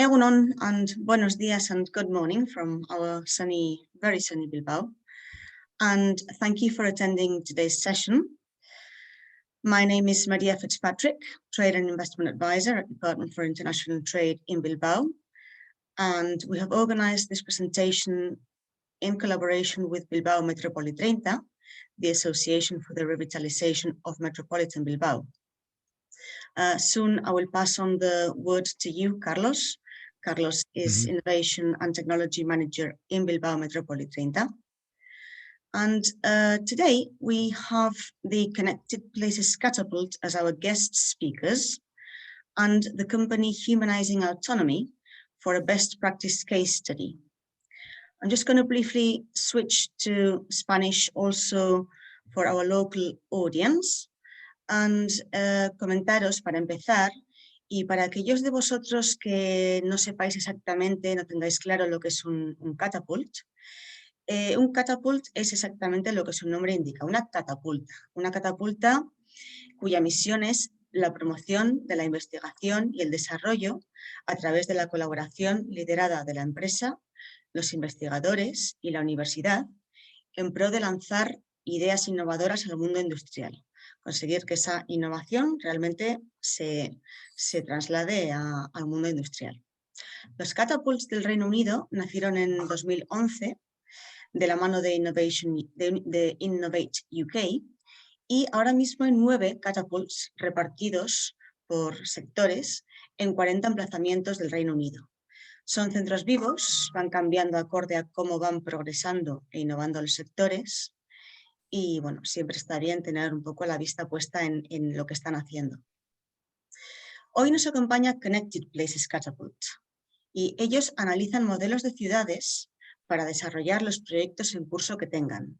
Egunon and buenos días and good morning from our very sunny Bilbao. And thank you for attending today's session. My name is Maria Fitzpatrick, Trade and Investment Advisor at Department for International Trade in Bilbao. And we have organized this presentation in collaboration with Bilbao Metropoli-30, the Association for the Revitalization of Metropolitan Bilbao. Soon I will pass on the word to you, Carlos. Carlos is Innovation and Technology Manager in Bilbao Metropoli-30. And today we have the Connected Places Catapult as our guest speakers and the company Humanizing Autonomy for a best practice case study. I'm just going to briefly switch to Spanish also for our local audience. And comentaros para empezar, y para aquellos de vosotros que no sepáis exactamente, no tengáis claro lo que es un catapult es exactamente lo que su nombre indica, una catapulta cuya misión es la promoción de la investigación y el desarrollo a través de la colaboración liderada de la empresa, los investigadores y la universidad en pro de lanzar ideas innovadoras al mundo industrial. Conseguir que esa innovación realmente se traslade al mundo industrial. Los Catapults del Reino Unido nacieron en 2011 de la mano de Innovate UK y ahora mismo hay 9 Catapults repartidos por sectores en 40 emplazamientos del Reino Unido. Son centros vivos, van cambiando acorde a cómo van progresando e innovando los sectores. Y bueno, siempre está bien tener un poco la vista puesta en lo que están haciendo. Hoy nos acompaña Connected Places Catapult y ellos analizan modelos de ciudades para desarrollar los proyectos en curso que tengan.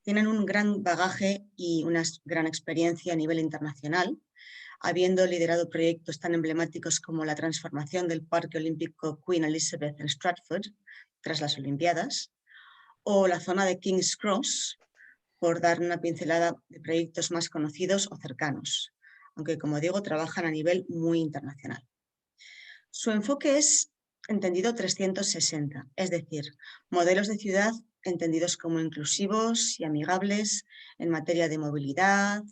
Tienen un gran bagaje y una gran experiencia a nivel internacional, habiendo liderado proyectos tan emblemáticos como la transformación del Parque Olímpico Queen Elizabeth en Stratford tras las Olimpiadas o la zona de King's Cross, por dar una pincelada de proyectos más conocidos o cercanos, aunque como digo, trabajan a nivel muy internacional. Su enfoque es entendido 360, es decir, modelos de ciudad entendidos como inclusivos y amigables en materia de movilidad,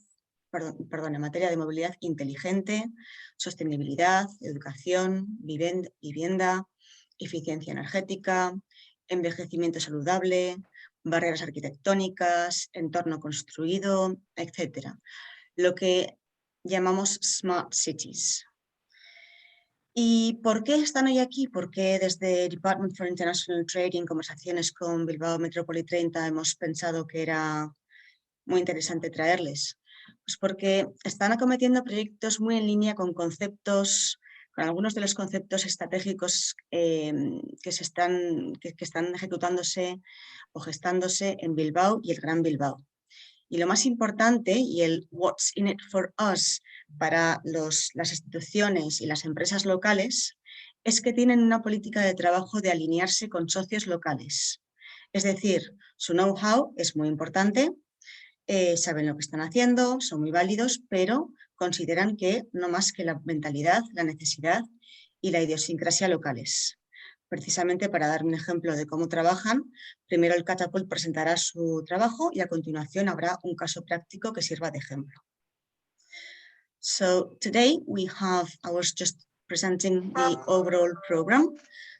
en materia de movilidad inteligente, sostenibilidad, educación, vivienda, eficiencia energética, envejecimiento saludable, barreras arquitectónicas, entorno construido, etc. Lo que llamamos Smart Cities. ¿Y por qué están hoy aquí? Porque desde Department for International Trade y en conversaciones con Bilbao Metropoli-30 hemos pensado que era muy interesante traerles. Pues porque están acometiendo proyectos muy en línea con conceptos, con algunos de los conceptos estratégicos que están ejecutándose o gestándose en Bilbao y el Gran Bilbao. Y lo más importante, y el what's in it for us para las instituciones y las empresas locales, es que tienen una política de trabajo de alinearse con socios locales. Es decir, su know-how es muy importante, saben lo que están haciendo, son muy válidos, pero consideran que no más que la mentalidad, la necesidad y la idiosincrasia locales. Precisamente para dar un ejemplo de cómo trabajan, primero el Catapult presentará su trabajo y a continuación habrá un caso práctico que sirva de ejemplo. So today I was just presenting the overall program.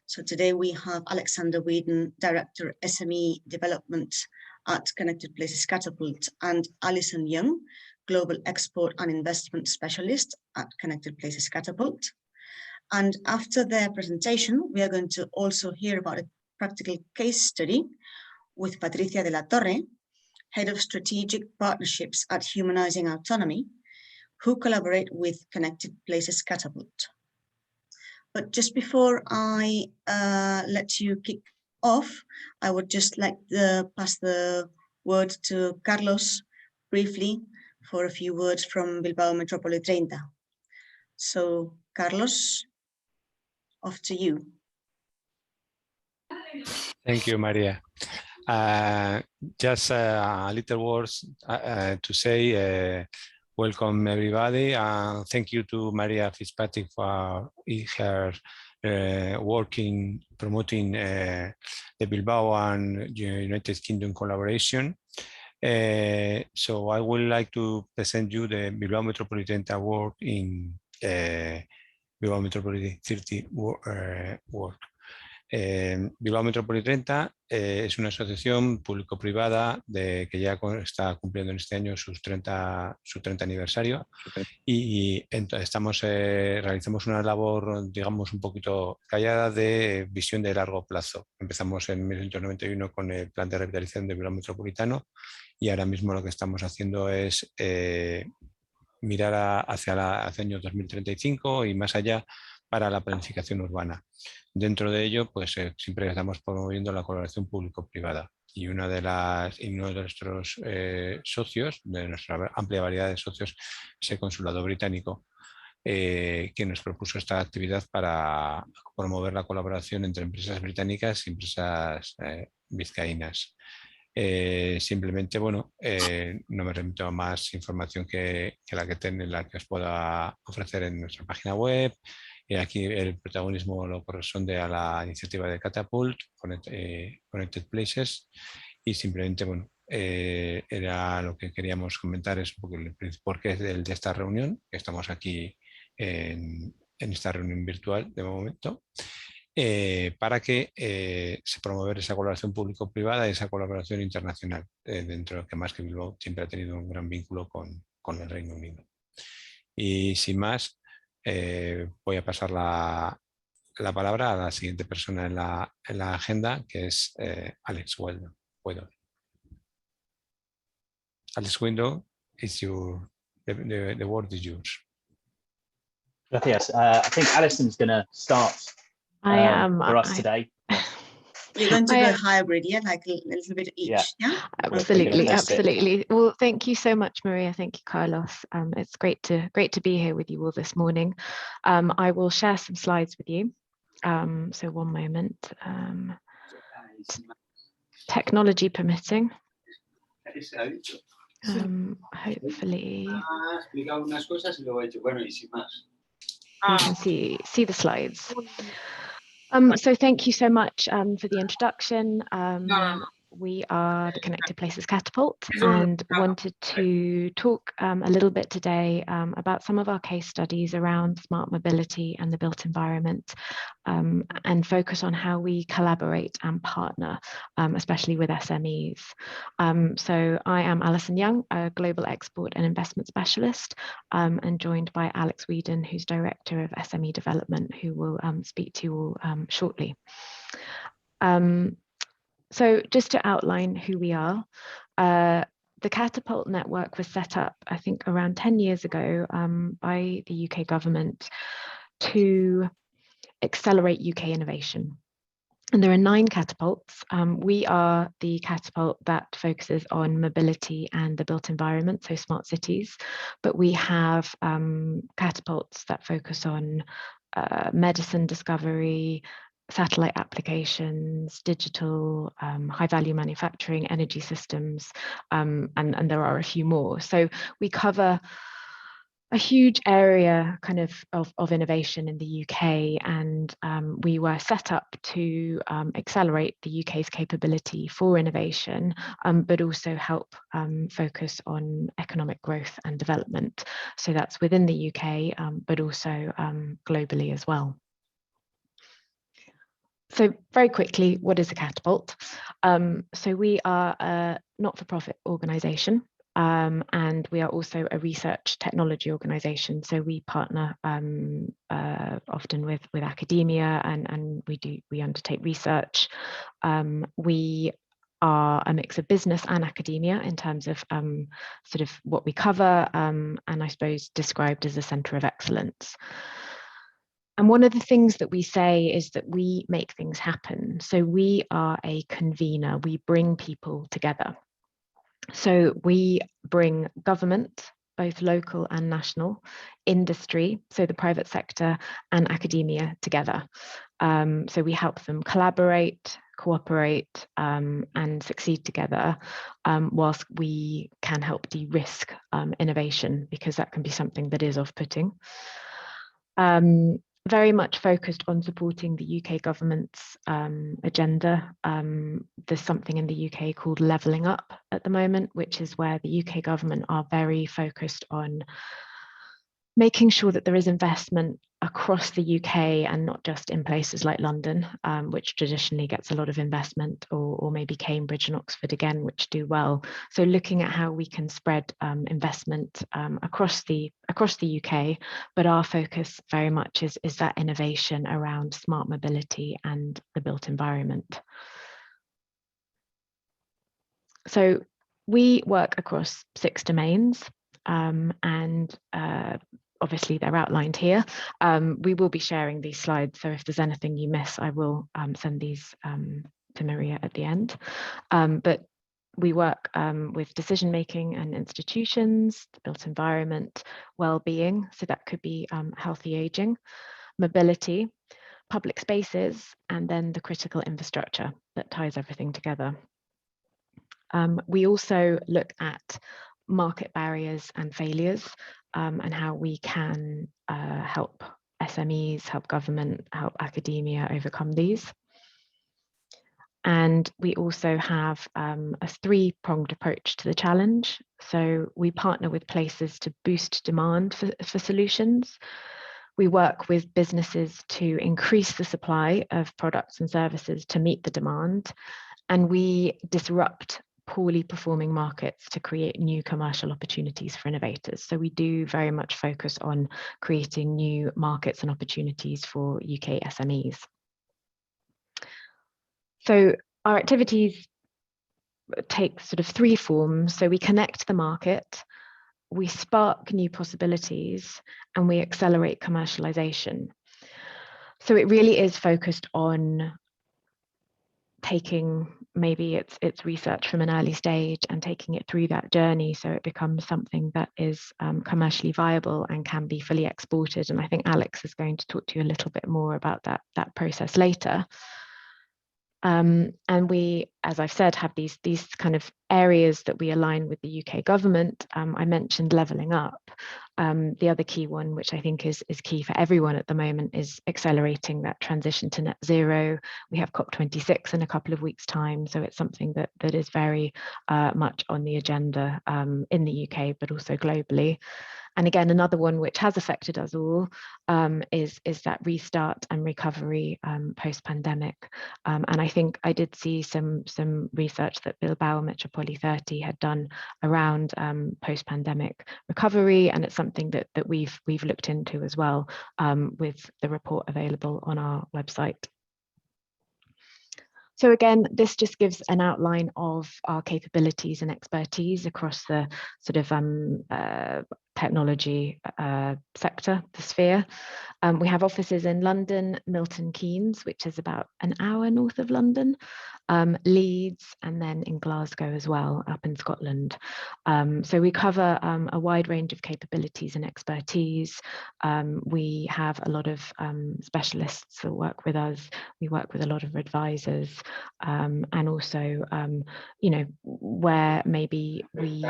So today we have Alexander Whedon, Director SME Development at Connected Places Catapult, and Alison Young, Global Export and Investment Specialist at Connected Places Catapult. And after their presentation, we are going to also hear about a practical case study with Patricia de la Torre, Head of Strategic Partnerships at Humanizing Autonomy, who collaborate with Connected Places Catapult. But just before I let you kick off, I would just like to pass the word to Carlos briefly for a few words from Bilbao Metropoli-30. So, Carlos, off to you. Thank you, Maria. Just a little words to say welcome everybody. Thank you to Maria Fitzpatrick for her working, promoting the Bilbao and United Kingdom collaboration. So I would like to present you the Bilbao Metropoli-30 Award in Bilbao Metropoli-30 Award. Bilbao Metropoli-30 es una asociación público-privada que ya está cumpliendo en este año su 30 aniversario y realizamos una labor, digamos, un poquito callada de visión de largo plazo. Empezamos en 1991 con el plan de revitalización de Bilbao Metropolitano y ahora mismo lo que estamos haciendo es mirar hacia el año 2035 y más allá para la planificación urbana. Dentro de ello, pues siempre estamos promoviendo la colaboración público-privada y uno de nuestros socios, de nuestra amplia variedad de socios, es el Consulado Británico, que nos propuso esta actividad para promover la colaboración entre empresas británicas y empresas vizcaínas. Simplemente, bueno, no me remito a más información que la que os pueda ofrecer en nuestra página web. Aquí el protagonismo lo corresponde a la iniciativa de Catapult, Connected Places, y simplemente, bueno, era lo que queríamos comentar, es un poco el porqué de esta reunión, que estamos aquí en esta reunión virtual de momento. Para que se promover esa colaboración público-privada y esa colaboración internacional, dentro que más que Bilbao siempre ha tenido un gran vínculo con el Reino Unido. Y sin más, voy a pasar la palabra a la siguiente persona en la agenda, que es Alex Weldon. Alex Weldon, the word is yours. Gracias. I think Alison's going to start for us today. You're going to do a hybrid, yeah, like a little bit each, yeah? Absolutely. Well, thank you so much, Maria. Thank you, Carlos. It's great to be here with you all this morning. I will share some slides with you. So one moment. Technology permitting. Hopefully. You can see the slides. So thank you so much for the introduction. We are the Connected Places Catapult and wanted to talk a little bit today about some of our case studies around smart mobility and the built environment, and focus on how we collaborate and partner, especially with SMEs. So I am Alison Young, a global export and investment specialist, and joined by Alex Weedon, who's Director of SME Development, who will speak to you all shortly. So just to outline who we are, the Catapult network was set up, I think, around 10 years ago by the UK government to accelerate UK innovation. And there are 9 catapults. We are the catapult that focuses on mobility and the built environment, so smart cities. But we have catapults that focus on medicine discovery, satellite applications, digital, high-value manufacturing, energy systems, and there are a few more. So we cover a huge area kind of innovation in the UK, and we were set up to accelerate the UK's capability for innovation, but also help focus on economic growth and development. So that's within the UK, but also globally as well. So very quickly, what is a catapult? So we are a not-for-profit organisation, and we are also a research technology organisation. So we partner often with academia, and we undertake research. We are a mix of business and academia in terms of sort of what we cover, and I suppose described as a centre of excellence. And one of the things that we say is that we make things happen. So we are a convener, we bring people together. So we bring government, both local and national, industry, so the private sector, and academia together. So we help them collaborate, cooperate, and succeed together, whilst we can help de-risk innovation, because that can be something that is off-putting. very much focused on supporting the UK government's agenda. There's something in the UK called levelling up at the moment, which is where the UK government are very focused on making sure that there is investment across the UK and not just in places like London, which traditionally gets a lot of investment, or maybe Cambridge and Oxford again, which do well. So looking at how we can spread investment across the UK, but our focus very much is that innovation around smart mobility and the built environment. So we work across 6 domains, and obviously they're outlined here. We will be sharing these slides, so if there's anything you miss, I will send these to Maria at the end. But we work with decision making and institutions, the built environment, well-being, so that could be healthy aging, mobility, public spaces, and then the critical infrastructure that ties everything together. We also look at market barriers and failures, and how we can help SMEs, help government, help academia overcome these. And we also have a 3-pronged approach to the challenge. So we partner with places to boost demand for solutions. We work with businesses to increase the supply of products and services to meet the demand. And we disrupt poorly performing markets to create new commercial opportunities for innovators. So we do very much focus on creating new markets and opportunities for UK SMEs. So our activities take sort of 3 forms. So we connect the market, we spark new possibilities, and we accelerate commercialization. So it really is focused on taking maybe it's research from an early stage and taking it through that journey so it becomes something that is commercially viable and can be fully exported. And I think Alex is going to talk to you a little bit more about that process later. And we, as I've said, have these kind of areas that we align with the UK government. I mentioned levelling up. The other key one, which I think is key for everyone at the moment, is accelerating that transition to net zero. We have COP26 in a couple of weeks' time, so it's something that is very much on the agenda in the UK, but also globally. And again, another one which has affected us all is that restart and recovery post-pandemic. And I think I did see some research that Bilbao Metropoli-30 had done around post-pandemic recovery, and it's something that we've looked into as well with the report available on our website. So again, this just gives an outline of our capabilities and expertise across the sort of technology sector, the sphere. We have offices in London, Milton Keynes, which is about an hour north of London, Leeds, and then in Glasgow as well, up in Scotland. So we cover a wide range of capabilities and expertise. We have a lot of specialists that work with us. We work with a lot of advisors, and also, you know, where maybe we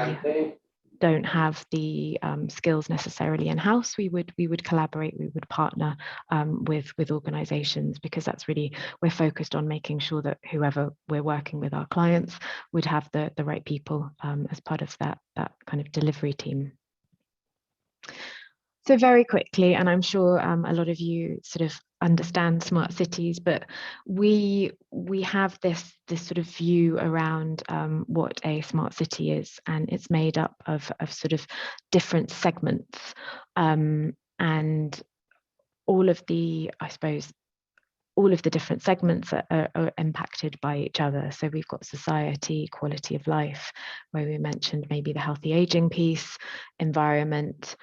don't have the skills necessarily in-house, we would collaborate, we would partner with organizations, because that's really, we're focused on making sure that whoever we're working with, our clients, would have the right people as part of that kind of delivery team. So very quickly, and I'm sure a lot of you sort of understand smart cities, but we have this sort of view around what a smart city is, and it's made up of sort of different segments, and all of the, I suppose, all of the different segments are impacted by each other. So we've got society, quality of life, where we mentioned maybe the healthy aging piece, environment,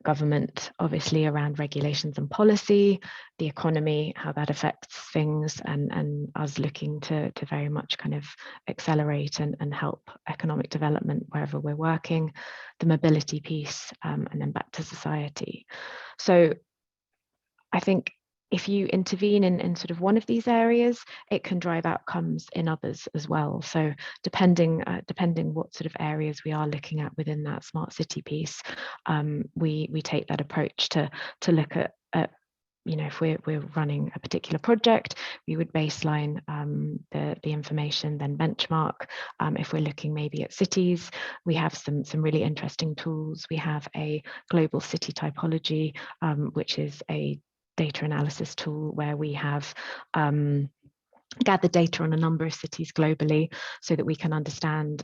government, obviously around regulations and policy, the economy, how that affects things, and us looking to very much kind of accelerate and help economic development wherever we're working, the mobility piece, and then back to society. So I think if you intervene in sort of one of these areas, it can drive outcomes in others as well. So depending what sort of areas we are looking at within that smart city piece, we take that approach to look at if we're running a particular project, we would baseline the information, then benchmark. If we're looking maybe at cities, we have some really interesting tools. We have a global city typology, which is a data analysis tool where we have gather data on a number of cities globally so that we can understand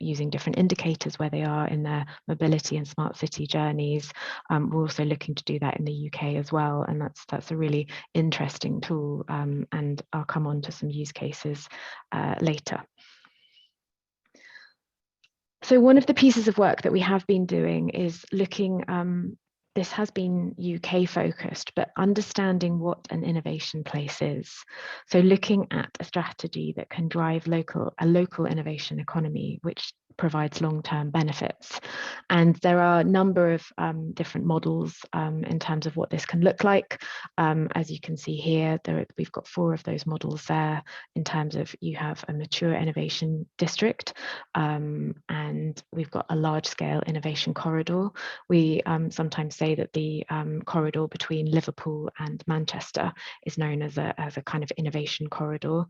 using different indicators where they are in their mobility and smart city journeys. We're also looking to do that in the UK as well, and that's a really interesting tool, and I'll come on to some use cases later. So one of the pieces of work that we have been doing is looking, this has been UK focused, but understanding what an innovation place is. So looking at a strategy that can drive a local innovation economy, which provides long-term benefits. And there are a number of different models in terms of what this can look like. As you can see here, we've got 4 of those models there in terms of you have a mature innovation district, and we've got a large-scale innovation corridor. We sometimes say that the corridor between Liverpool and Manchester is known as a kind of innovation corridor.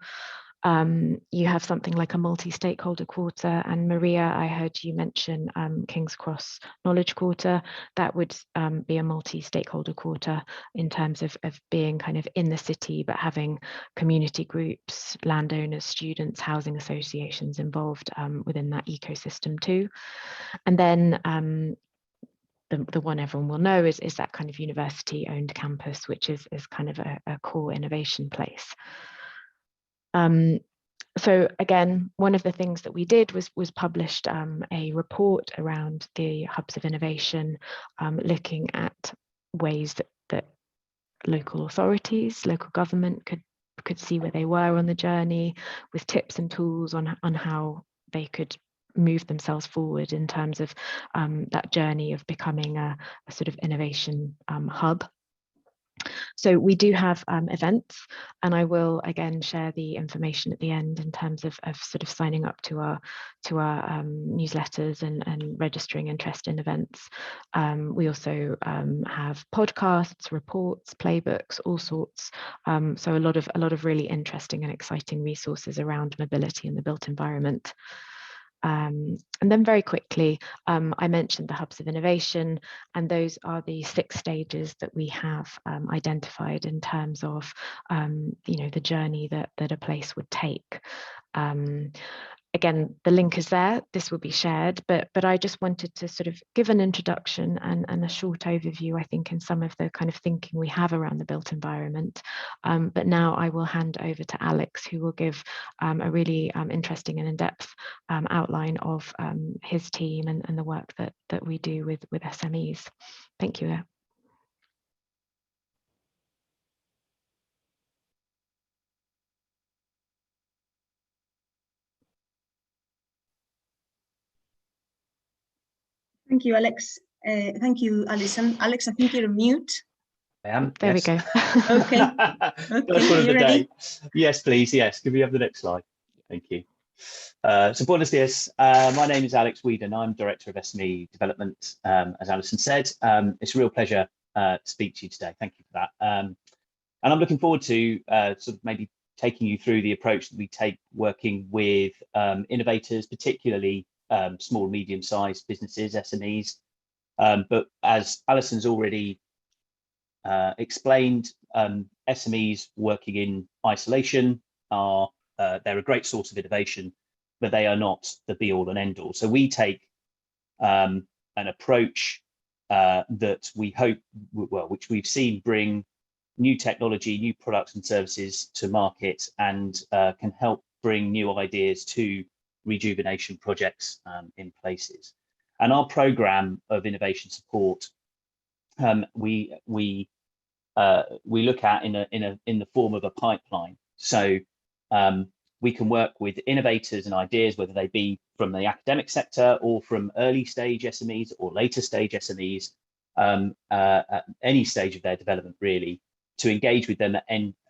You have something like a multi-stakeholder quarter, and Maria, I heard you mention King's Cross Knowledge Quarter. That would be a multi-stakeholder quarter in terms of being kind of in the city, but having community groups, landowners, students, housing associations involved within that ecosystem too. And then the one everyone will know is that kind of university-owned campus, which is kind of a core innovation place. So again, one of the things that we did was published a report around the hubs of innovation, looking at ways that local authorities, local government could see where they were on the journey, with tips and tools on how they could move themselves forward in terms of that journey of becoming a sort of innovation hub. So we do have events, and I will again share the information at the end in terms of sort of signing up to our newsletters and registering interest in events. We also have podcasts, reports, playbooks, all sorts. So a lot of really interesting and exciting resources around mobility in the built environment. And then very quickly, I mentioned the hubs of innovation, and those are the 6 stages that we have identified in terms of the journey that a place would take. Again, the link is there, this will be shared, but I just wanted to sort of give an introduction and a short overview, I think, in some of the kind of thinking we have around the built environment. But now I will hand over to Alex, who will give a really interesting and in-depth outline of his team and the work that we do with SMEs. Thank you. Thank you, Alex. Thank you, Alison. Alex, I think you're mute. I am. There yes. we go. Okay. First one of the ready? day. Yes, please. Yes. Could we have the next slide? Thank you. So buenos dias. My name is Alex Whedon. I'm Director of SME Development, as Alison said. It's a real pleasure to speak to you today. Thank you for that. And I'm looking forward to sort of maybe taking you through the approach that we take working with innovators, particularly small, medium-sized businesses, SMEs. But as Alison's already explained, SMEs working in isolation they're a great source of innovation, but they are not the be-all and end-all. So we take an approach that we hope, which we've seen bring new technology, new products and services to market, and can help bring new ideas to rejuvenation projects in places. And our program of innovation support, we look at in the form of a pipeline. So we can work with innovators and ideas, whether they be from the academic sector or from early stage SMEs or later stage SMEs, at any stage of their development, really, to engage with them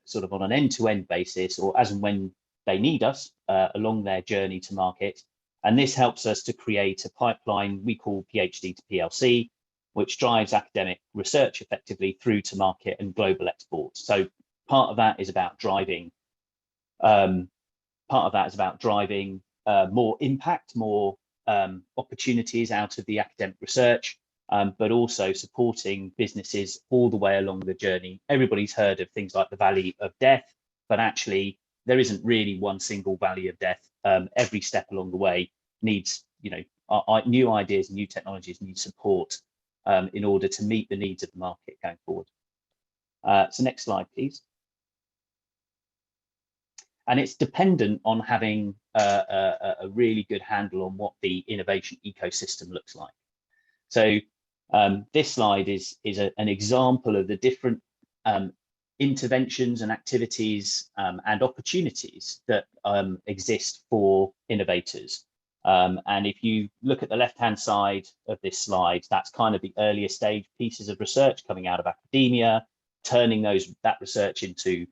sort of on an end-to-end basis, or as and when they need us along their journey to market. And this helps us to create a pipeline we call PhD to PLC, which drives academic research effectively through to market and global exports. So part of that is about driving more impact, more opportunities out of the academic research, but also supporting businesses all the way along the journey. Everybody's heard of things like the Valley of Death, but actually there isn't really one single Valley of Death. Every step along the way needs, new ideas, new technologies need support in order to meet the needs of the market going forward. So next slide, please. And it's dependent on having a really good handle on what the innovation ecosystem looks like. So this slide is an example of the different interventions and activities and opportunities that exist for innovators. And if you look at the left-hand side of this slide, that's kind of the earlier stage pieces of research coming out of academia, turning that research into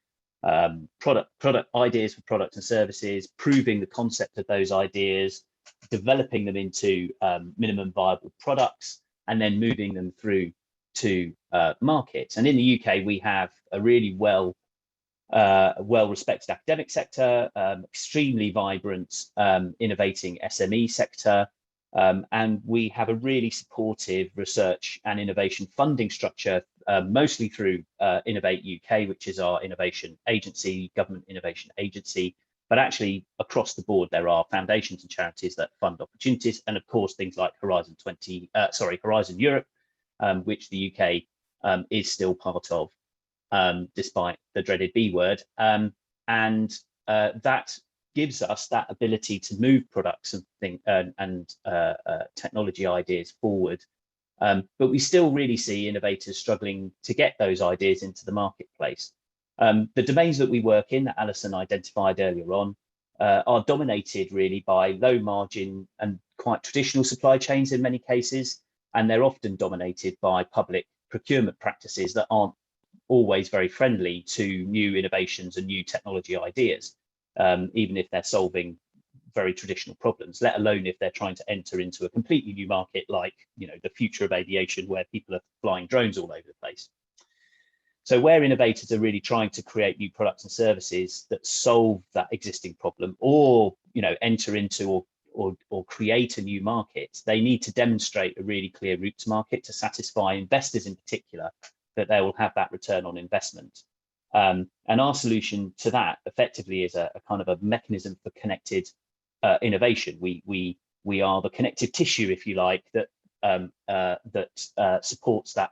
product ideas for products and services, proving the concept of those ideas, developing them into minimum viable products, and then moving them through to markets. And in the UK, we have a really well-respected academic sector, extremely vibrant, innovating SME sector, and we have a really supportive research and innovation funding structure, mostly through Innovate UK, which is our innovation agency, government innovation agency. But actually, across the board, there are foundations and charities that fund opportunities, and of course, things like Horizon Europe, which the UK is still part of, despite the dreaded B word, and that gives us that ability to move products and technology ideas forward. But we still really see innovators struggling to get those ideas into the marketplace. The domains that we work in, that Alison identified earlier on, are dominated really by low margin and quite traditional supply chains in many cases, and they're often dominated by public procurement practices that aren't always very friendly to new innovations and new technology ideas, even if they're solving very traditional problems, let alone if they're trying to enter into a completely new market like, the future of aviation, where people are flying drones all over the place. So where innovators are really trying to create new products and services that solve that existing problem, or enter into or create a new market, they need to demonstrate a really clear route to market to satisfy investors in particular that they will have that return on investment. And our solution to that effectively is a kind of a mechanism for connected innovation. We are the connective tissue, if you like, that supports that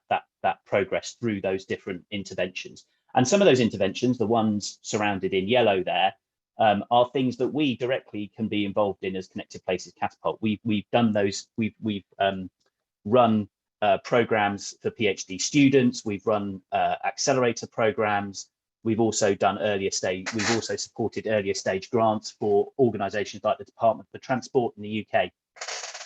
progress through those different interventions. And some of those interventions, the ones surrounded in yellow there, are things that we directly can be involved in as Connected Places Catapult. We've done those. We've run programs for PhD students. We've run accelerator programs. We've also done we've also supported earlier stage grants for organizations like the Department for Transport in the UK.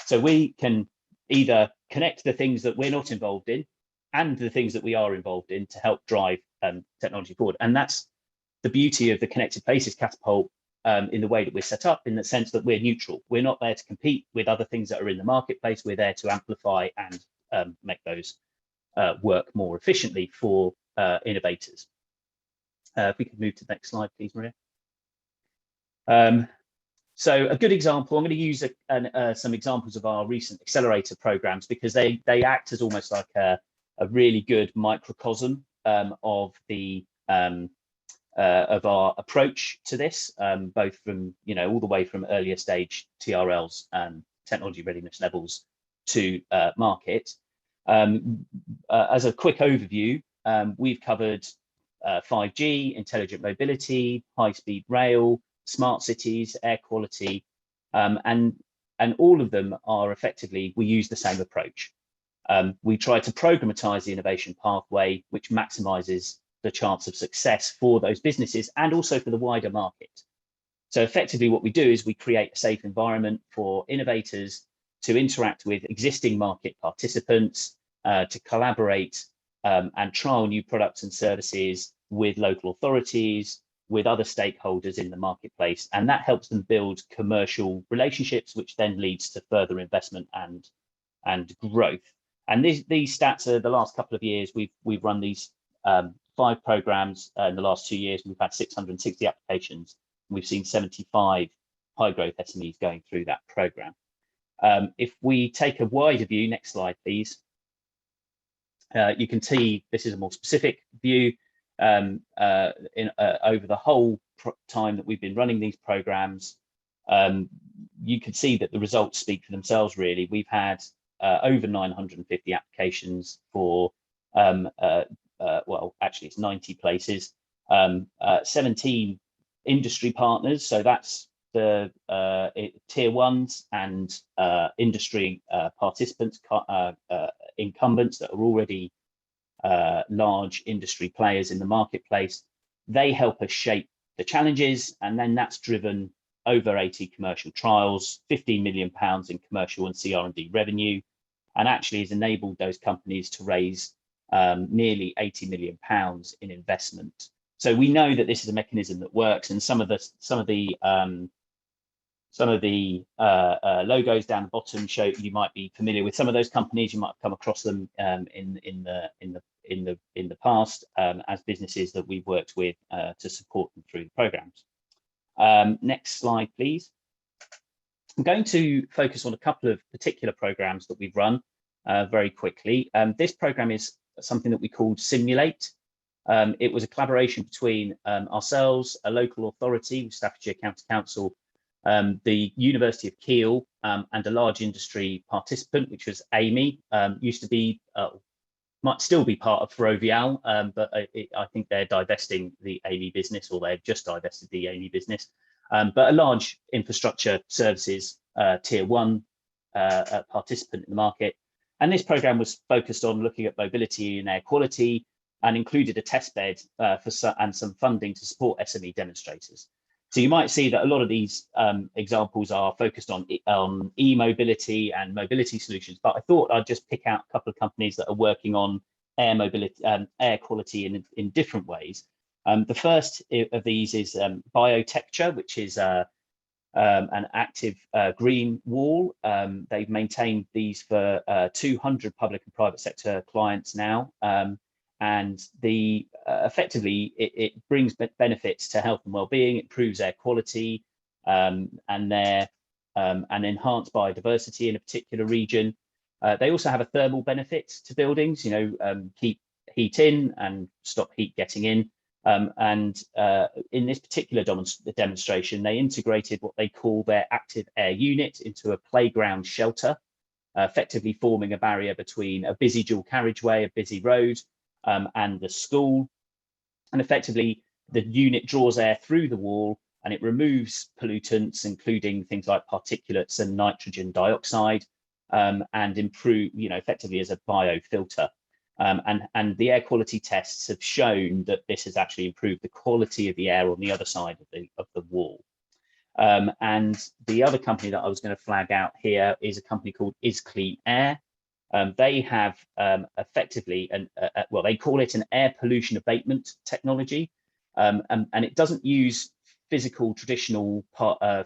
So we can either connect the things that we're not involved in and the things that we are involved in to help drive technology forward. And that's the beauty of the Connected Places Catapult in the way that we're set up, in the sense that we're neutral. We're not there to compete with other things that are in the marketplace. We're there to amplify and make those work more efficiently for innovators. If we could move to the next slide, please, Maria. So a good example, I'm going to use some examples of our recent accelerator programs, because they act as almost like a really good microcosm of our approach to this, both from all the way from earlier stage TRLs and technology readiness levels to market. As a quick overview, we've covered 5G, intelligent mobility, high-speed rail, smart cities, air quality, and all of them are effectively, we use the same approach. We try to programmatize the innovation pathway, which maximizes the chance of success for those businesses and also for the wider market. So effectively what we do is we create a safe environment for innovators to interact with existing market participants, to collaborate and trial new products and services with local authorities, with other stakeholders in the marketplace. And that helps them build commercial relationships, which then leads to further investment and growth. And these stats are the last couple of years. We've run these 5 programs in the last 2 years. We've had 660 applications. We've seen 75 high growth SMEs going through that program. If we take a wider view, next slide, please. You can see this is a more specific view over the whole time that we've been running these programs. You can see that the results speak for themselves, really. We've had over 950 applications for, well, actually it's 90 places, 17 industry partners. So that's the tier ones and industry participants, incumbents that are already large industry players in the marketplace. They help us shape the challenges, and then that's driven over 80 commercial trials, £15 million in commercial and CR&D revenue, and actually has enabled those companies to raise nearly £80 million in investment. So we know that this is a mechanism that works, and some of the logos down the bottom show you might be familiar with some of those companies. You might have come across them in the past as businesses that we've worked with to support them through the programs. Next slide, please. I'm going to focus on a couple of particular programs that we've run very quickly. This program is something that we called Simulate. It was a collaboration between ourselves, a local authority, Staffordshire County Council, the University of Kiel, and a large industry participant, which was Amy. Used to be, might still be part of Ferrovial, but I think they're divesting the Amy business, or they've just divested the Amy business. But a large infrastructure services tier one participant in the market. And this program was focused on looking at mobility and air quality, and included a test bed and some funding to support SME demonstrators. So you might see that a lot of these examples are focused on e-mobility and mobility solutions, but I thought I'd just pick out a couple of companies that are working on air mobility, air quality in different ways. The first of these is Biotecture, which is an active green wall. They've maintained these for 200 public and private sector clients now. And effectively, it brings benefits to health and well-being, it improves air quality, and enhanced biodiversity in a particular region. They also have a thermal benefit to buildings, keep heat in and stop heat getting in. And in this particular demonstration, they integrated what they call their active air unit into a playground shelter, effectively forming a barrier between a busy dual carriageway, a busy road, and the school. And effectively, the unit draws air through the wall and it removes pollutants, including things like particulates and nitrogen dioxide, and improve, effectively as a biofilter. And the air quality tests have shown that this has actually improved the quality of the air on the other side of the wall. And the other company that I was going to flag out here is a company called Is Clean Air. They have effectively, well, they call it an air pollution abatement technology, and it doesn't use physical traditional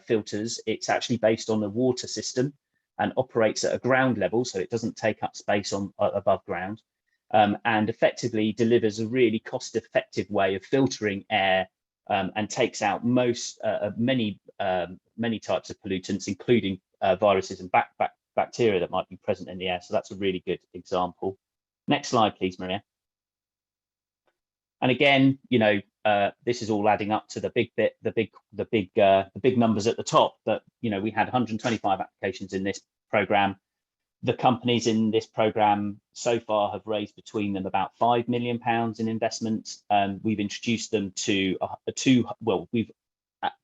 filters. It's actually based on a water system and operates at a ground level, so it doesn't take up space on above ground, and effectively delivers a really cost-effective way of filtering air, and takes out many types of pollutants, including viruses and bacteria that might be present in the air. So that's a really good example. Next slide, please, Maria. And again, this is all adding up to the big bit, the big numbers at the top. But we had 125 applications in this program. The companies in this program so far have raised between them about £5 million in investment. We've introduced them to we've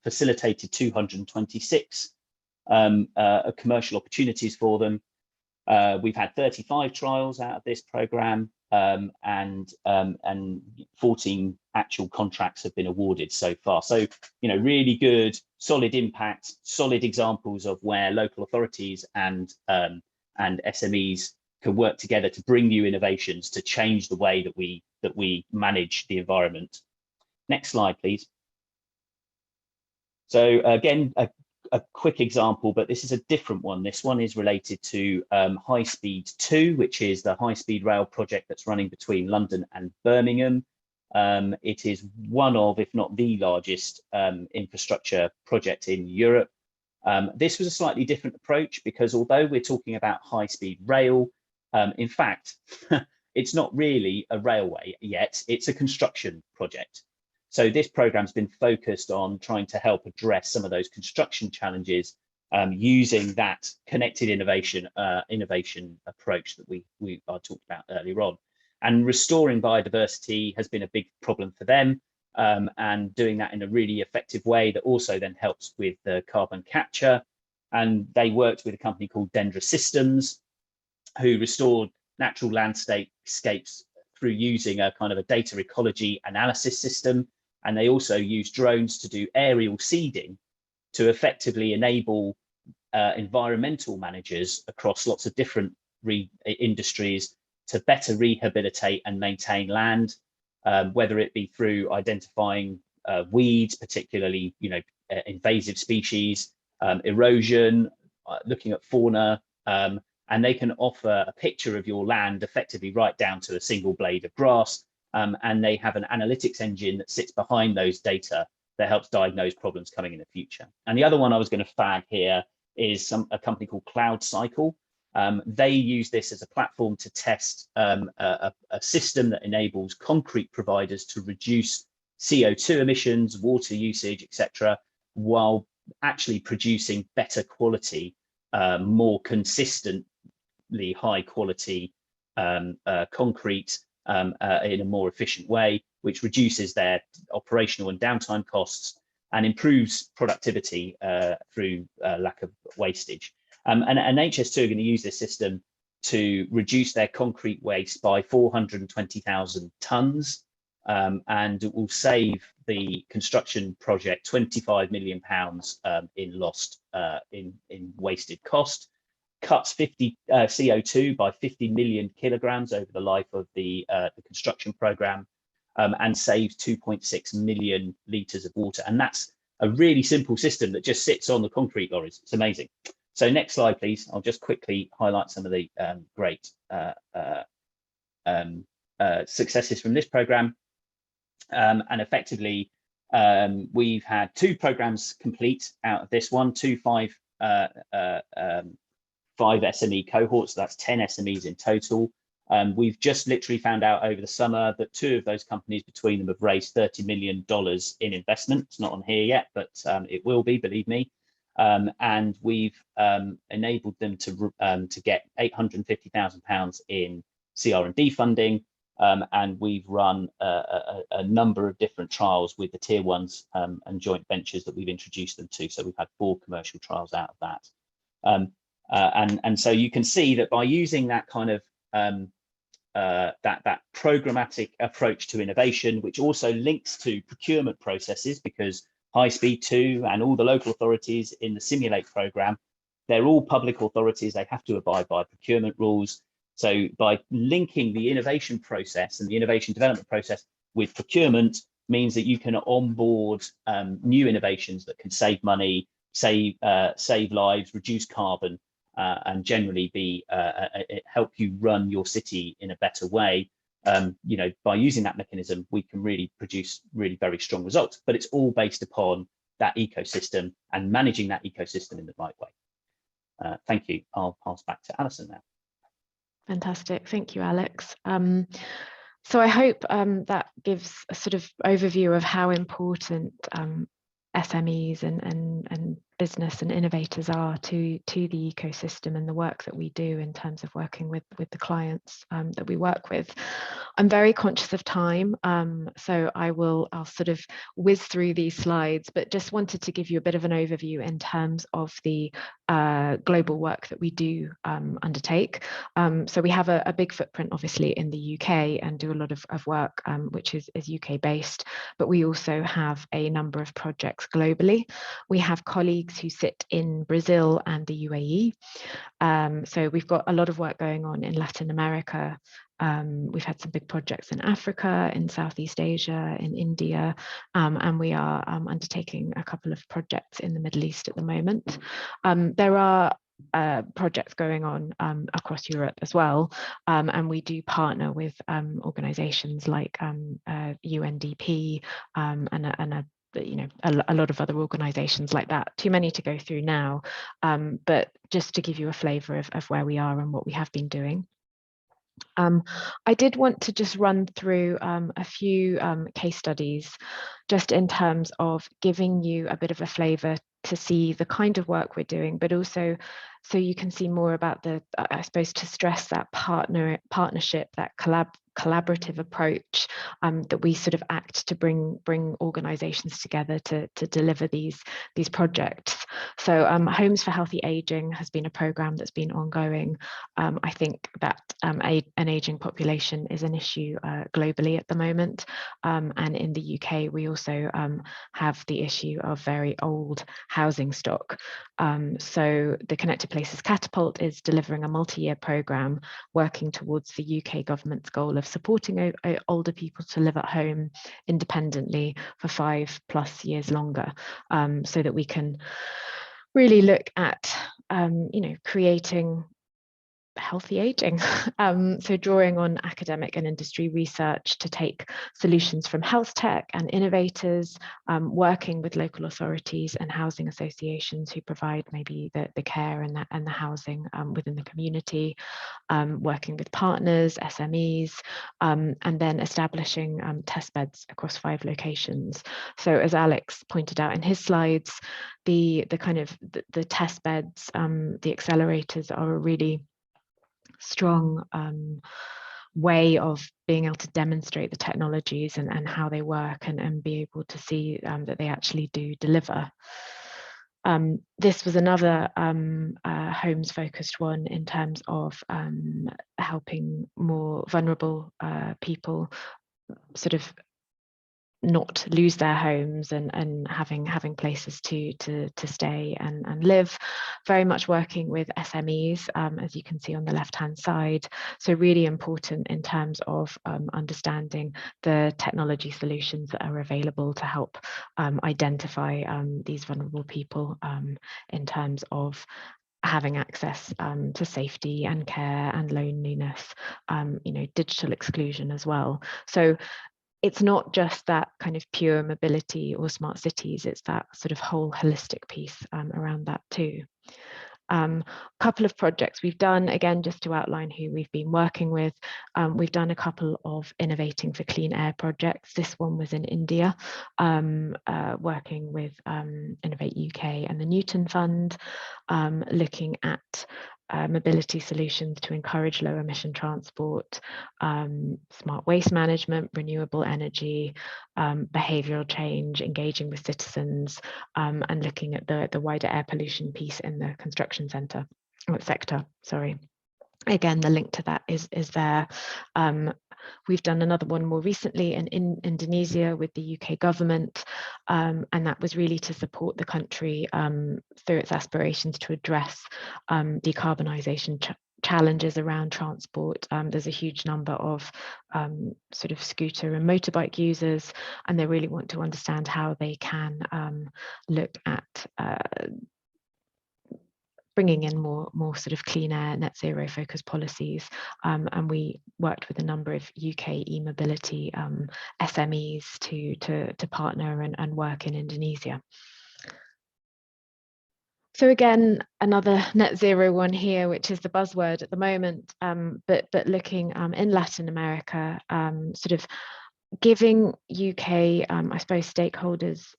facilitated 226 commercial opportunities for them. We've had 35 trials out of this program, and 14 actual contracts have been awarded so far. So, really good, solid impact, solid examples of where local authorities and SMEs can work together to bring new innovations to change the way that we manage the environment. Next slide, please. So again, a quick example, but this is a different one. This one is related to High Speed 2, which is the high-speed rail project that's running between London and Birmingham. It is one of, if not the largest infrastructure project in Europe. This was a slightly different approach because although we're talking about high-speed rail, in fact, it's not really a railway yet, it's a construction project. So this program's been focused on trying to help address some of those construction challenges using that connected innovation approach that I talked about earlier on. And restoring biodiversity has been a big problem for them, and doing that in a really effective way that also then helps with the carbon capture. And they worked with a company called Dendra Systems, who restored natural landscapes through using a kind of a data ecology analysis system. And they also use drones to do aerial seeding to effectively enable environmental managers across lots of different industries to better rehabilitate and maintain land, whether it be through identifying weeds, particularly invasive species, erosion, looking at fauna, and they can offer a picture of your land effectively right down to a single blade of grass. And they have an analytics engine that sits behind those data that helps diagnose problems coming in the future. And the other one I was going to flag here is a company called Cloud Cycle. They use this as a platform to test a system that enables concrete providers to reduce CO2 emissions, water usage, etc., while actually producing better quality, more consistently high quality concrete in a more efficient way, which reduces their operational and downtime costs and improves productivity through lack of wastage. And HS2 are going to use this system to reduce their concrete waste by 420,000 tonnes, and it will save the construction project £25 million in lost in wasted cost, cuts CO2 by 50 million kilograms over the life of the construction program, and saves 2.6 million litres of water. And that's a really simple system that just sits on the concrete lorries. It's amazing. So next slide, please. I'll just quickly highlight some of the great successes from this program. And effectively, we've had 2 programs complete out of this one, 5 SME cohorts. So that's 10 SMEs in total. We've just literally found out over the summer that 2 of those companies between them have raised $30 million in investment. It's not on here yet, but it will be, believe me. And we've enabled them to get £850,000 in CR&D funding, and we've run a number of different trials with the tier 1s and joint ventures that we've introduced them to. So we've had 4 commercial trials out of that. And so you can see that by using that kind of that programmatic approach to innovation, which also links to procurement processes, because High Speed 2 and all the local authorities in the Simulate program, they're all public authorities. They have to abide by procurement rules. So by linking the innovation process and the innovation development process with procurement means that you can onboard new innovations that can save money, save lives, reduce carbon, and generally help you run your city in a better way. By using that mechanism, we can really produce very strong results, but it's all based upon that ecosystem and managing that ecosystem in the right way. Thank you. I'll pass back to Alison now. Fantastic. Thank you, Alex. So I hope that gives a sort of overview of how important SMEs and business and innovators are to the ecosystem and the work that we do in terms of working with the clients that we work with. I'm very conscious of time, so I'll sort of whiz through these slides, but just wanted to give you a bit of an overview in terms of the global work that we do undertake. So we have a big footprint obviously in the UK and do a lot of work which is UK based, but we also have a number of projects globally. We have colleagues who sit in Brazil and the UAE. So we've got a lot of work going on in Latin America, We've had some big projects in Africa, in Southeast Asia, in India, and we are undertaking a couple of projects in the Middle East at the moment. There are projects going on across Europe as well, and we do partner with organisations like UNDP and a lot of other organisations like that. Too many to go through now, but just to give you a flavour of where we are and what we have been doing. I did want to just run through a few case studies, just in terms of giving you a bit of a flavour to see the kind of work we're doing, but also so you can see more about the, I suppose, to stress that partnership, that collaborative approach that we sort of act to bring organisations together to deliver these projects. So Homes for Healthy Aging has been a programme that's been ongoing. I think that an ageing population is an issue globally at the moment, and in the UK we also have the issue of very old housing stock. So the Connected Places Catapult is delivering a multi-year programme working towards the UK government's goal of supporting older people to live at home independently for 5+ years longer, so that we can really look at creating healthy aging. So drawing on academic and industry research to take solutions from health tech and innovators, working with local authorities and housing associations who provide maybe the care and the housing within the community, working with partners, SMEs, and then establishing test beds across 5 locations. So as Alex pointed out in his slides, the test beds, the accelerators are a really strong way of being able to demonstrate the technologies and how they work, and be able to see that they actually do deliver. This was another homes focused one in terms of helping more vulnerable people sort of not lose their homes and having places to stay and live. Very much working with SMEs, as you can see on the left hand side. So really important in terms of understanding the technology solutions that are available to help identify these vulnerable people in terms of having access to safety and care and loneliness, digital exclusion as well. So it's not just that kind of pure mobility or smart cities, it's that sort of whole holistic piece around that too. A couple of projects we've done, again, just to outline who we've been working with. We've done a couple of Innovating for Clean Air projects. This one was in India, working with Innovate UK and the Newton Fund, looking at mobility solutions to encourage low emission transport, smart waste management, renewable energy, behavioural change, engaging with citizens, and looking at the wider air pollution piece in the construction sector. Again, the link to that is there. We've done another one more recently in Indonesia with the UK government, and that was really to support the country through its aspirations to address decarbonisation challenges around transport. There's a huge number of sort of scooter and motorbike users, and they really want to understand how they can look at bringing in more sort of clean air, net zero focused policies. And we worked with a number of UK e-mobility SMEs to partner and work in Indonesia. So again, another net zero one here, which is the buzzword at the moment, but looking in Latin America, sort of giving UK, I suppose, stakeholders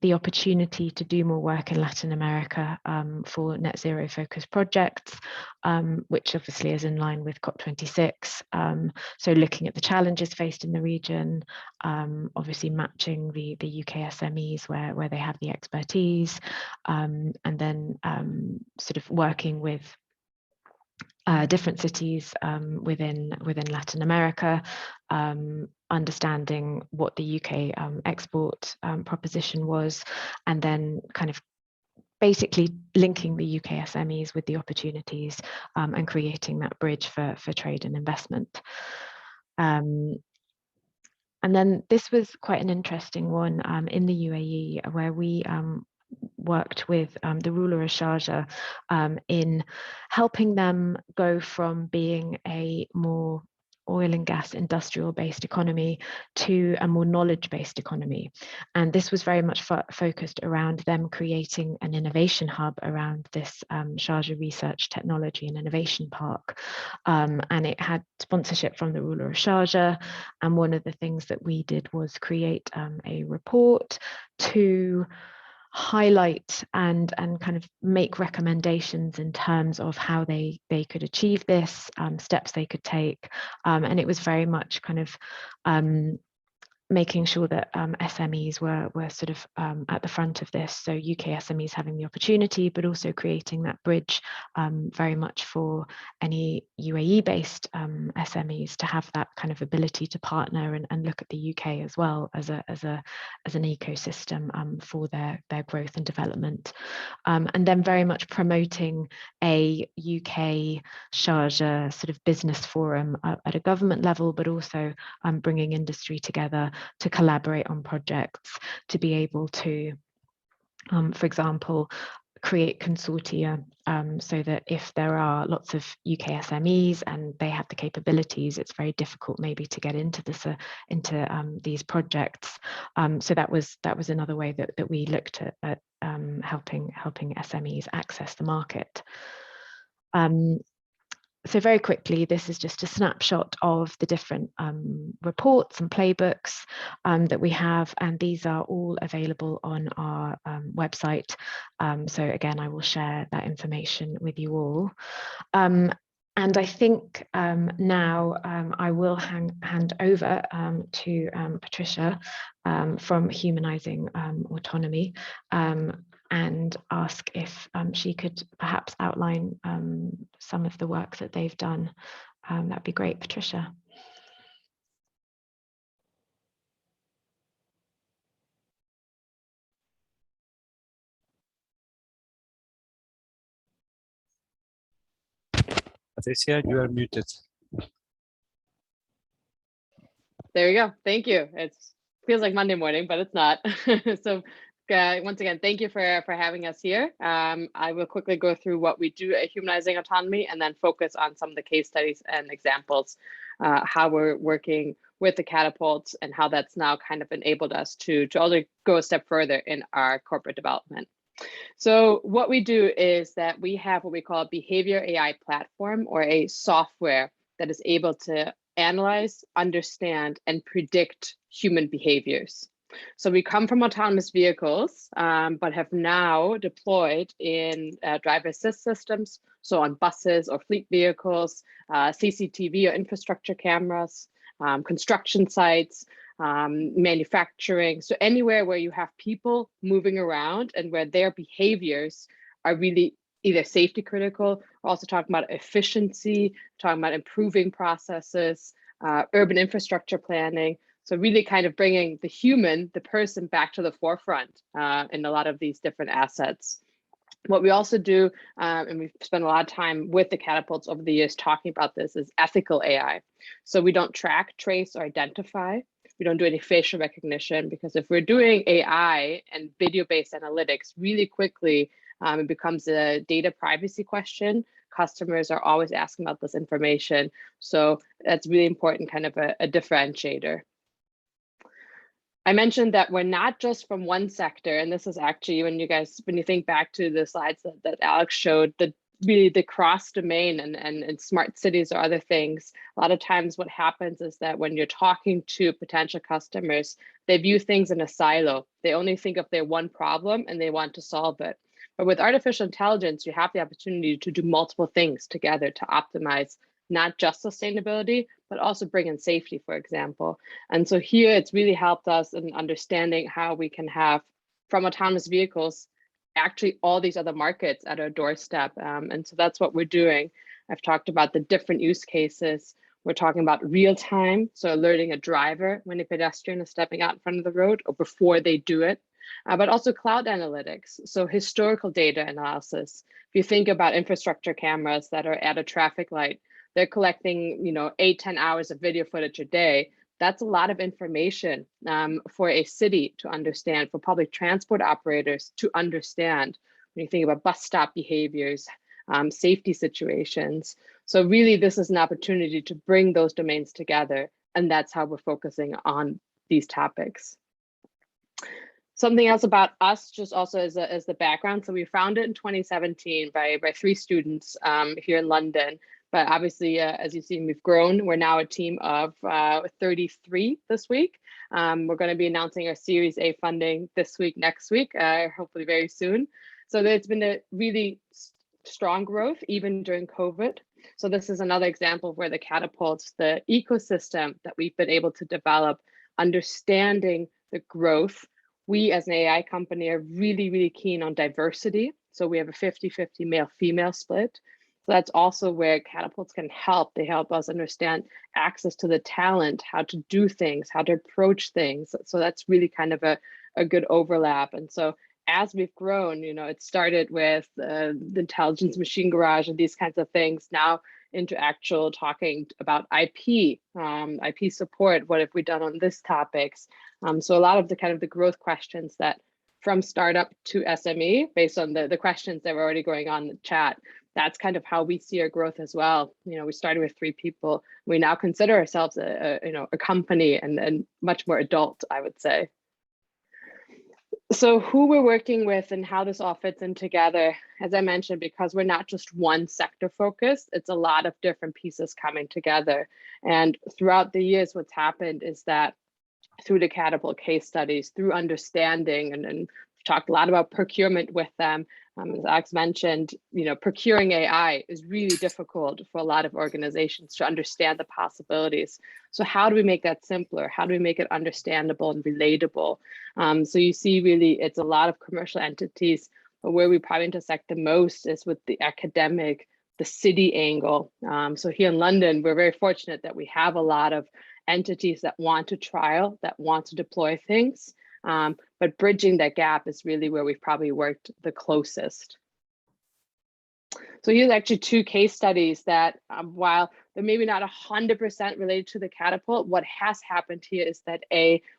the opportunity to do more work in Latin America for net zero focused projects, which obviously is in line with COP26. So looking at the challenges faced in the region, obviously matching the UK SMEs where they have the expertise, and then sort of working with different cities within Latin America, understanding what the UK export proposition was, and then kind of basically linking the UK SMEs with the opportunities and creating that bridge for trade and investment. And then this was quite an interesting one in the UAE, where we worked with the ruler of Sharjah in helping them go from being a more oil and gas industrial based economy to a more knowledge based economy. And this was very much focused around them creating an innovation hub around this Sharjah Research Technology and Innovation Park. And it had sponsorship from the ruler of Sharjah. And one of the things that we did was create a report to highlight and kind of make recommendations in terms of how they could achieve this, steps they could take, and it was very much kind of making sure that SMEs were sort of at the front of this. So UK SMEs having the opportunity, but also creating that bridge very much for any UAE-based SMEs to have that kind of ability to partner and look at the UK as well as an ecosystem for their growth and development. And then very much promoting a UK Sharjah sort of business forum at a government level, but also bringing industry together to collaborate on projects, to be able to, for example, create consortia so that if there are lots of UK SMEs and they have the capabilities, it's very difficult maybe to get into this these projects. So that was another way that we looked at helping SMEs access the market. So very quickly, this is just a snapshot of the different reports and playbooks that we have, and these are all available on our website. So again, I will share that information with you all. And I think now I will hand over to Patricia from Humanizing Autonomy, and ask if she could perhaps outline some of the work that they've done. That'd be great, Patricia. Patricia, you are muted. There you go. Thank you. It feels like Monday morning, but it's not. So once again, thank you for having us here. I will quickly go through what we do at Humanizing Autonomy and then focus on some of the case studies and examples, how we're working with the catapults and how that's now kind of enabled us to also go a step further in our corporate development. So what we do is that we have what we call a behavior AI platform, or a software that is able to analyze, understand, and predict human behaviors. So we come from autonomous vehicles, but have now deployed in driver assist systems, so on buses or fleet vehicles, CCTV or infrastructure cameras, construction sites, manufacturing. So anywhere where you have people moving around and where their behaviors are really either safety critical, or also talking about efficiency, talking about improving processes, urban infrastructure planning. So really kind of bringing the human, the person, back to the forefront in a lot of these different assets. What we also do, and we've spent a lot of time with the catapults over the years talking about this, is ethical AI. So we don't track, trace, or identify. We don't do any facial recognition, because if we're doing AI and video-based analytics really quickly, it becomes a data privacy question. Customers are always asking about this information. So that's really important, kind of a differentiator. I mentioned that we're not just from one sector, and this is actually when you think back to the slides that Alex showed, really the cross domain and smart cities or other things. A lot of times what happens is that when you're talking to potential customers, they view things in a silo. They only think of their one problem and they want to solve it. But with artificial intelligence, you have the opportunity to do multiple things together to optimize not just sustainability, but also bring in safety, for example. And so here it's really helped us in understanding how we can have, from autonomous vehicles, actually all these other markets at our doorstep. And so that's what we're doing. I've talked about the different use cases. We're talking about real time, so alerting a driver when a pedestrian is stepping out in front of the road or before they do it. but also cloud analytics. So historical data analysis. If you think about infrastructure cameras that are at a traffic light, they're collecting, 8-10 hours of video footage a day. That's a lot of information for a city to understand, for public transport operators to understand. When you think about bus stop behaviors, safety situations. So really, this is an opportunity to bring those domains together. And that's how we're focusing on these topics. Something else about us, just also as the background. So we founded in 2017 by 3 students here in London. But obviously, as you've seen, we've grown. We're now a team of 33 this week. We're going to be announcing our Series A funding this week, next week, hopefully very soon. So there's been a really strong growth even during COVID. So this is another example of where the Catapults, the ecosystem that we've been able to develop, understanding the growth. We as an AI company are really, really keen on diversity. So we have a 50-50 male-female split. So that's also where Catapults can help. They help us understand access to the talent, how to do things, how to approach things. So that's really kind of a good overlap. And so as we've grown, it started with the intelligence machine garage and these kinds of things, now into actual talking about IP support. What have we done on this topics? So a lot of the kind of the growth questions that from startup to SME, based on the questions that were already going on in the chat, that's kind of how we see our growth as well. We started with 3 people. We now consider ourselves a company and much more adult, I would say. So who we're working with and how this all fits in together, as I mentioned, because we're not just one sector focused, it's a lot of different pieces coming together. And throughout the years, what's happened is that through the Catapult case studies, through understanding, and we've talked a lot about procurement with them. As Alex mentioned, procuring AI is really difficult for a lot of organizations to understand the possibilities. So how do we make that simpler? How do we make it understandable and relatable? So you see, really, it's a lot of commercial entities, but where we probably intersect the most is with the academic, the city angle. So here in London, we're very fortunate that we have a lot of entities that want to trial, that want to deploy things. But bridging that gap is really where we've probably worked the closest. So here's actually 2 case studies that, while they're maybe not 100% related to the Catapult, what has happened here is that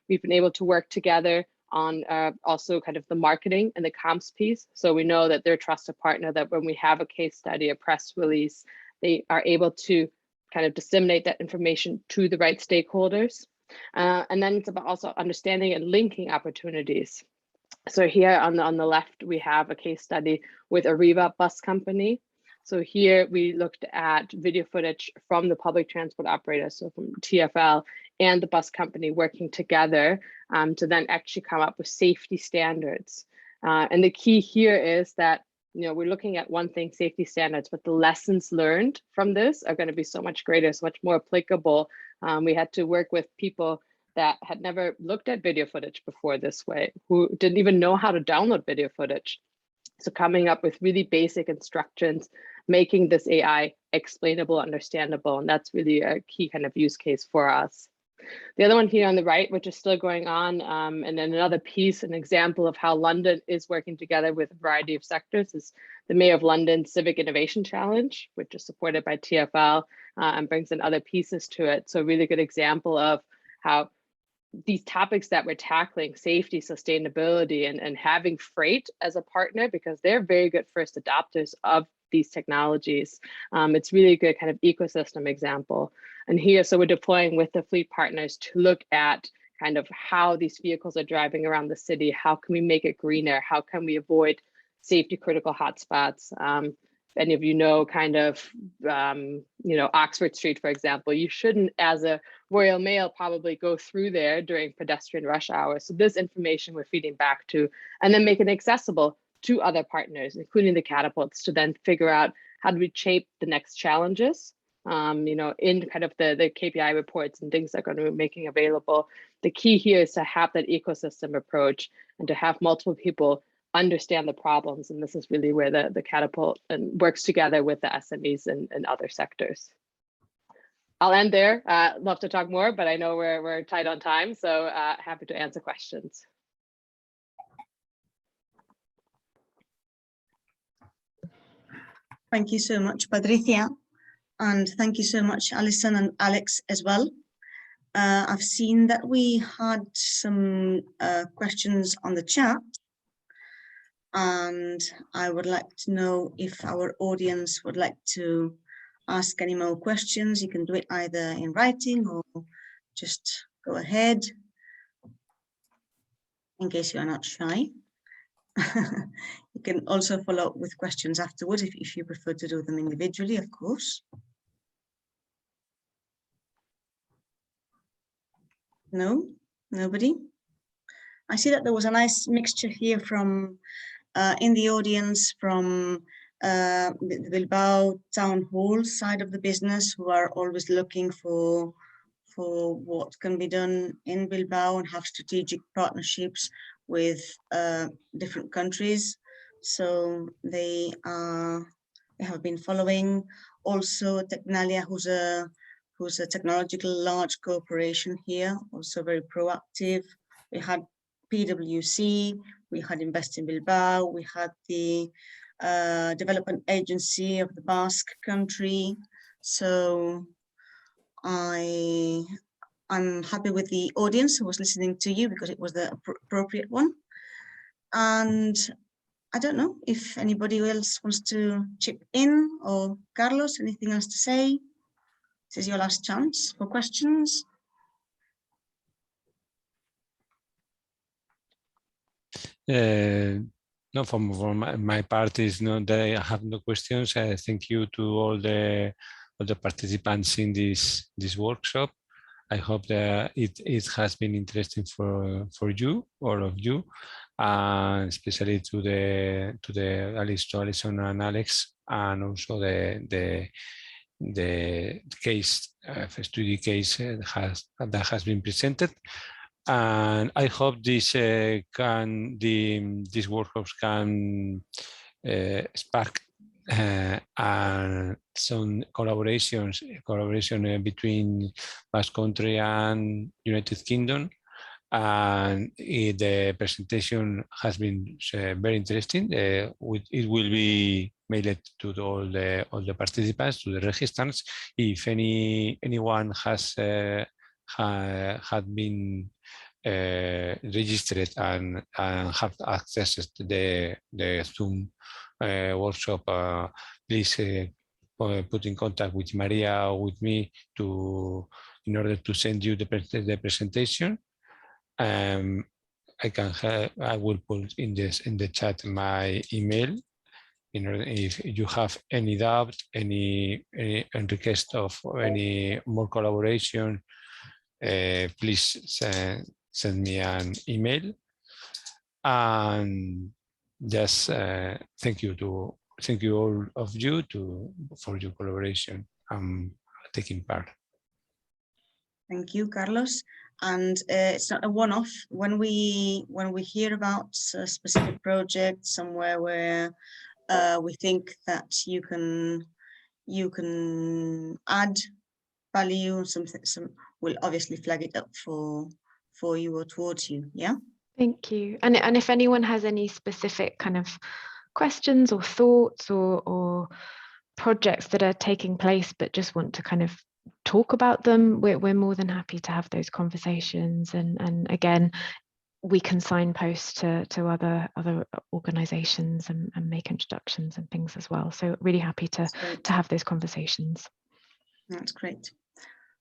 we've been able to work together on also kind of the marketing and the comms piece. So we know that they're a trusted partner, that when we have a case study, a press release, they are able to kind of disseminate that information to the right stakeholders. And then it's about also understanding and linking opportunities. So here on the left, we have a case study with Arriva bus company. So here we looked at video footage from the public transport operator, so from TfL and the bus company working together to then actually come up with safety standards. And the key here is that we're looking at one thing, safety standards, but the lessons learned from this are going to be so much greater, so much more applicable. We had to work with people that had never looked at video footage before this way, who didn't even know how to download video footage. So coming up with really basic instructions, making this AI explainable, understandable, and that's really a key kind of use case for us. The other one here on the right, which is still going on, and then another piece, an example of how London is working together with a variety of sectors, is the Mayor of London Civic Innovation Challenge, which is supported by TfL and brings in other pieces to it. So a really good example of how these topics that we're tackling, safety, sustainability, and having freight as a partner, because they're very good first adopters of these technologies. It's really a good kind of ecosystem example. And here, so we're deploying with the fleet partners to look at kind of how these vehicles are driving around the city. How can we make it greener? How can we avoid safety critical hotspots? Any of you know kind of, Oxford Street, for example, you shouldn't, as a Royal Mail, probably go through there during pedestrian rush hours. So this information we're feeding back to, and then make it accessible to other partners, including the Catapults, to then figure out how do we shape the next challenges, in kind of the KPI reports and things that are going to be making available. The key here is to have that ecosystem approach and to have multiple people understand the problems. And this is really where the Catapult and works together with the SMEs and other sectors. I'll end there. Love to talk more, but I know we're tight on time, so happy to answer questions. Thank you so much, Patricia. And thank you so much, Alison and Alex as well. I've seen that we had some questions on the chat. And I would like to know if our audience would like to ask any more questions. You can do it either in writing or just go ahead in case you are not shy. You can also follow up with questions afterwards if you prefer to do them individually, of course. No, nobody. I see that there was a nice mixture here from in the audience from the Bilbao town hall side of the business, who are always looking for what can be done in Bilbao and have strategic partnerships with different countries. So they have been following. Also Tecnalia, who's a technological large corporation here, also very proactive. We had PwC, we had Invest in Bilbao, we had the development agency of the Basque country. So I'm happy with the audience who was listening to you because it was the appropriate one. And I don't know if anybody else wants to chip in, or Carlos, anything else to say? This is your last chance for questions. No, for my part is not that I have no questions. Thank you to all the participants in this workshop. I hope that it has been interesting for you, all of you, and especially to Alison and Alex, and also the case study case that has been presented. And I hope these workshops can spark some collaboration between Basque Country and United Kingdom. And the presentation has been very interesting. It will be mailed to all the participants, to the registrants. If anyone has had been registered and have access to the Zoom workshop, please put in contact with Maria or with me in order to send you the presentation. I will put in the chat my email. In order, if you have any doubt, any request of any more collaboration, please send me an email. And just thank you all of you for your collaboration and taking part. Thank you, Carlos. And it's not a one-off. When we hear about a specific project somewhere where we think that you can add value, we'll obviously flag it up for you or towards you. Yeah. Thank you. And if anyone has any specific kind of questions or thoughts or projects that are taking place but just want to kind of talk about them, we're more than happy to have those conversations. And again, we can signpost to other organizations and make introductions and things as well. So really happy to have those conversations. That's great.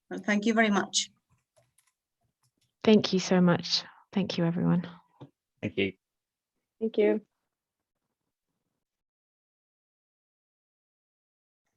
Well, thank you very much. Thank you so much. Thank you, everyone. Thank you. Thank you.